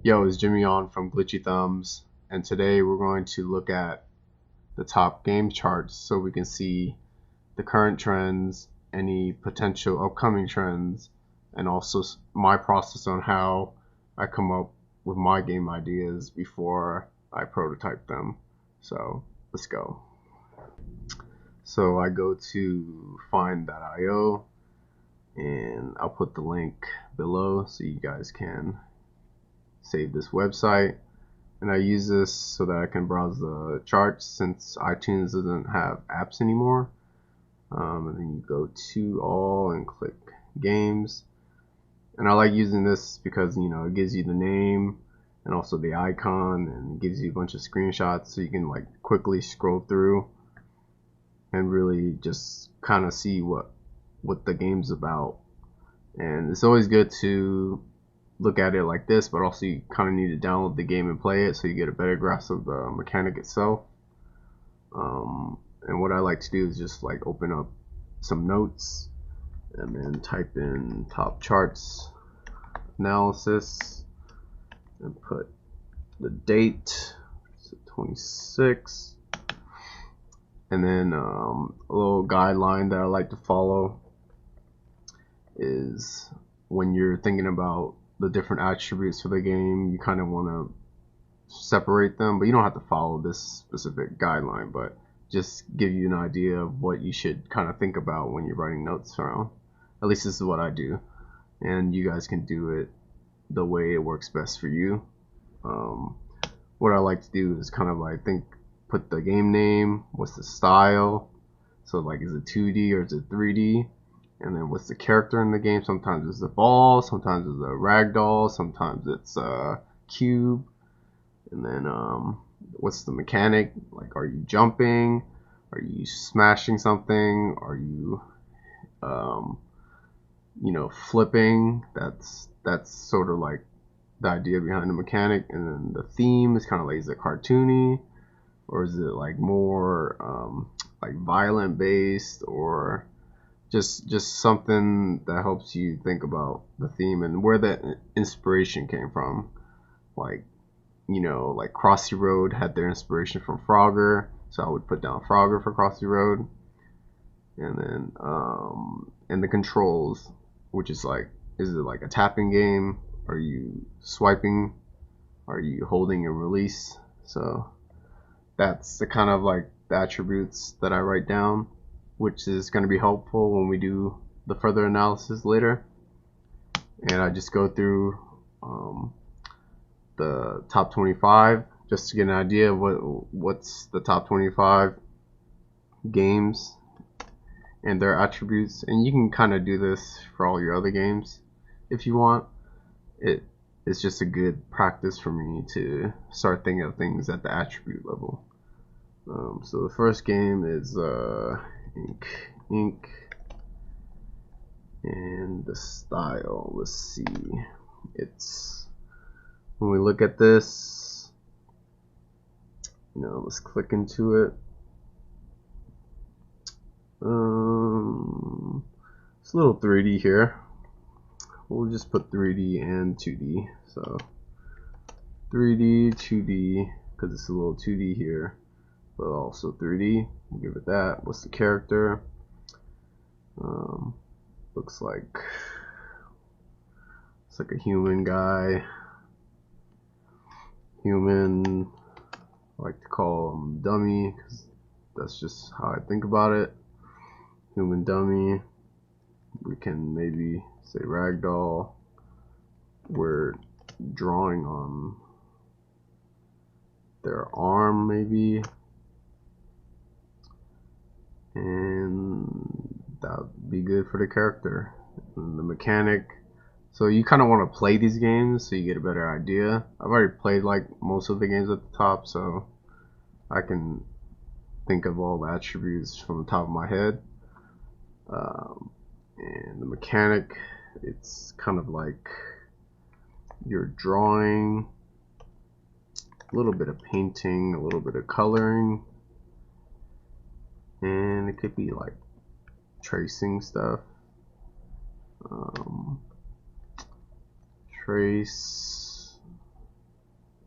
Yo, it's Jimmy on from Glitchy Thumbs, and today we're going to look at the top game charts so we can see the current trends, any potential upcoming trends, and also my process on how I come up with my game ideas before I prototype them. So let's go. So I go to find.io and I'll put the link below so you guys can save this website. And I use this so that I can browse the charts since iTunes doesn't have apps anymore. And then you go to all and click games. And I like using this because it gives you the name and also the icon and gives you a bunch of screenshots so you can like quickly scroll through and really just kind of see what the game's about. And it's always good to look at it like this, but also you kind of need to download the game and play it so you get a better grasp of the mechanic itself. And what I like to do is just like open up some notes and then type in top charts analysis and put the date, so 26, and then a little guideline that I like to follow is when you're thinking about the different attributes for the game, you kind of want to separate them, but you don't have to follow this specific guideline, but just give you an idea of what you should kind of think about when you're writing notes around. At least this is what I do, and you guys can do it the way it works best for you. What I like to do is kind of like put the game name, what's the style, so like is it 2D or is it 3D, and then what's the character in the game. Sometimes it's a ball, sometimes it's a ragdoll, sometimes it's a cube. And then what's the mechanic? Like, are you jumping? Are you smashing something? Are you flipping? That's sort of like the idea behind the mechanic. And then the theme is kind of like, is it cartoony, or is it like more like violent based, or just something that helps you think about the theme and where that inspiration came from. Like, like Crossy Road had their inspiration from Frogger, so I would put down Frogger for Crossy Road. And then and the controls, which is like, is it like a tapping game? Are you swiping? Are you holding and release? So that's the kind of like the attributes that I write down, which is going to be helpful when we do the further analysis later. And I just go through the top 25 just to get an idea of what's the top 25 games and their attributes. And you can kind of do this for all your other games if you want. It's just a good practice for me to start thinking of things at the attribute level. So the first game is Ink, and the style, let's see, it's, when we look at this, let's click into it. It's a little 3D here. We'll just put 3D and 2D. So 3D, 2D, because it's a little 2D here, but also 3D. We'll give it that. What's the character? Looks like it's like a human guy. Human, I like to call him dummy because that's just how I think about it. Human dummy. We can maybe say ragdoll. We're drawing on their arm maybe, and that would be good for the character. And the mechanic, so you kind of want to play these games so you get a better idea. I've already played like most of the games at the top, so I can think of all the attributes from the top of my head. And the mechanic, it's kind of like you're drawing, a little bit of painting, a little bit of coloring, and it could be like tracing stuff. Trace,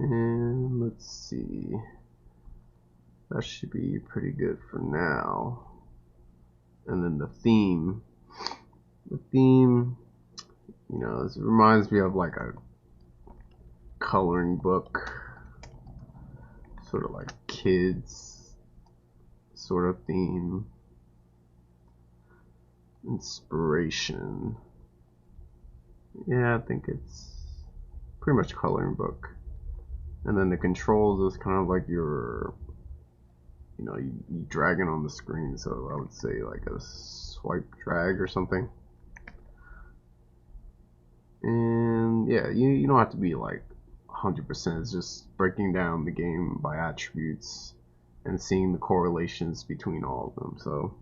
And let's see, that should be pretty good for now. And then the theme, it reminds me of like a coloring book, sort of like kids sort of theme. Inspiration, yeah, I think it's pretty much coloring book. And then the controls is kind of like you dragging on the screen, so I would say like a swipe drag or something. And yeah, you don't have to be like 100%. It's just breaking down the game by attributes and seeing the correlations between all of them. So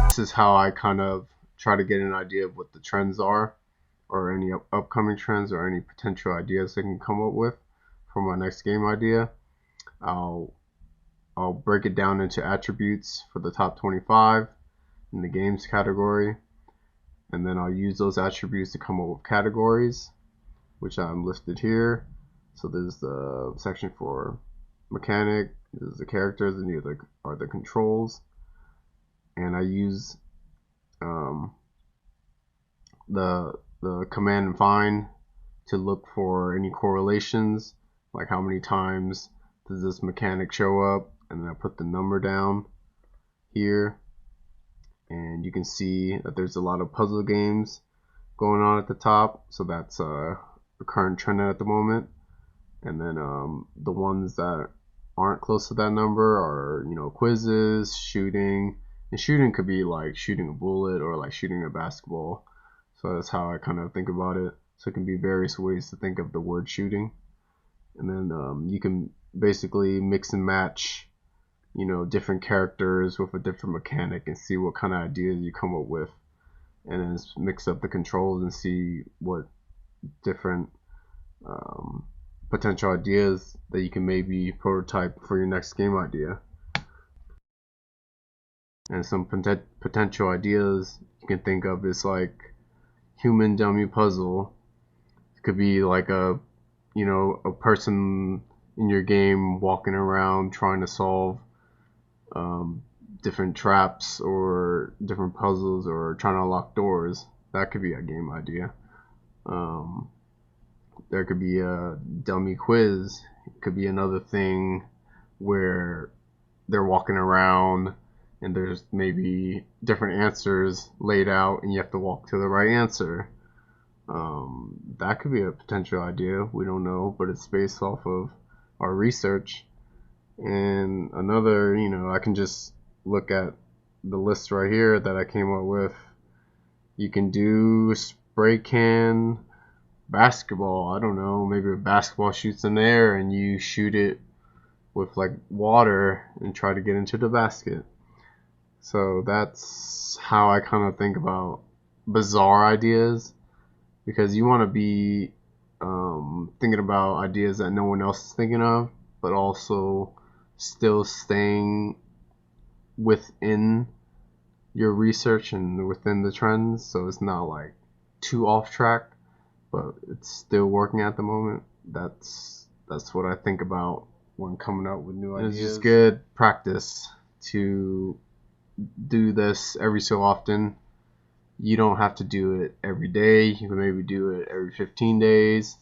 this is how I kind of try to get an idea of what the trends are, or any upcoming trends, or any potential ideas I can come up with for my next game idea. I'll break it down into attributes for the top 25 in the games category, and then I'll use those attributes to come up with categories, which I'm listed here. So there's the section for mechanic, there's the characters, and these are the controls. And I use the command and find to look for any correlations, like how many times does this mechanic show up, and then I put the number down here, and you can see that there's a lot of puzzle games going on at the top, so that's the current trend at the moment. And then the ones that aren't close to that number are quizzes, shooting, and shooting could be like shooting a bullet or like shooting a basketball. So that's how I kind of think about it. So it can be various ways to think of the word shooting. And then you can basically mix and match different characters with a different mechanic and see what kind of ideas you come up with, and then mix up the controls and see what different potential ideas that you can maybe prototype for your next game idea. And some potential ideas you can think of is like human dummy puzzle. It could be like a person in your game walking around trying to solve different traps or different puzzles, or trying to unlock doors. That could be a game idea. There could be a dummy quiz. It could be another thing where they're walking around and there's maybe different answers laid out and you have to walk to the right answer. That could be a potential idea. We don't know, but it's based off of our research. And another, I can just look at the list right here that I came up with. You can do spray can basketball. I don't know, maybe a basketball shoots in the air and you shoot it with like water and try to get into the basket. So that's how I kind of think about bizarre ideas, because you want to be thinking about ideas that no one else is thinking of, but also still staying within your research and within the trends, so it's not like too off track, but it's still working at the moment. That's what I think about when coming up with new ideas. It's just good practice to do this every so often. You don't have to do it every day. You can maybe do it every 15 days,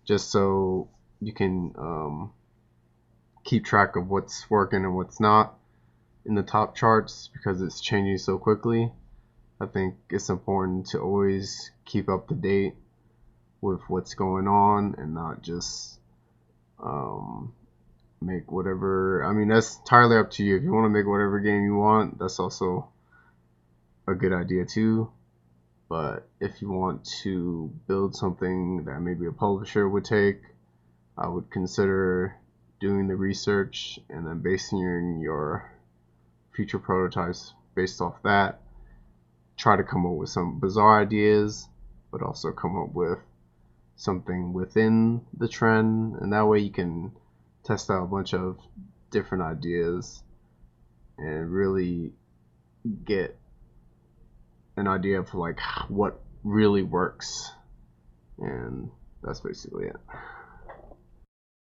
just so you can keep track of what's working and what's not in the top charts, because it's changing so quickly. I think it's important to always keep up to date with what's going on and not just make whatever. I mean, that's entirely up to you. If you want to make whatever game you want, that's also a good idea too. But if you want to build something that maybe a publisher would take, I would consider doing the research and then basing your future prototypes based off that. Try to come up with some bizarre ideas but also come up with something within the trend, and that way you can test out a bunch of different ideas and really get an idea of like what really works. And that's basically it.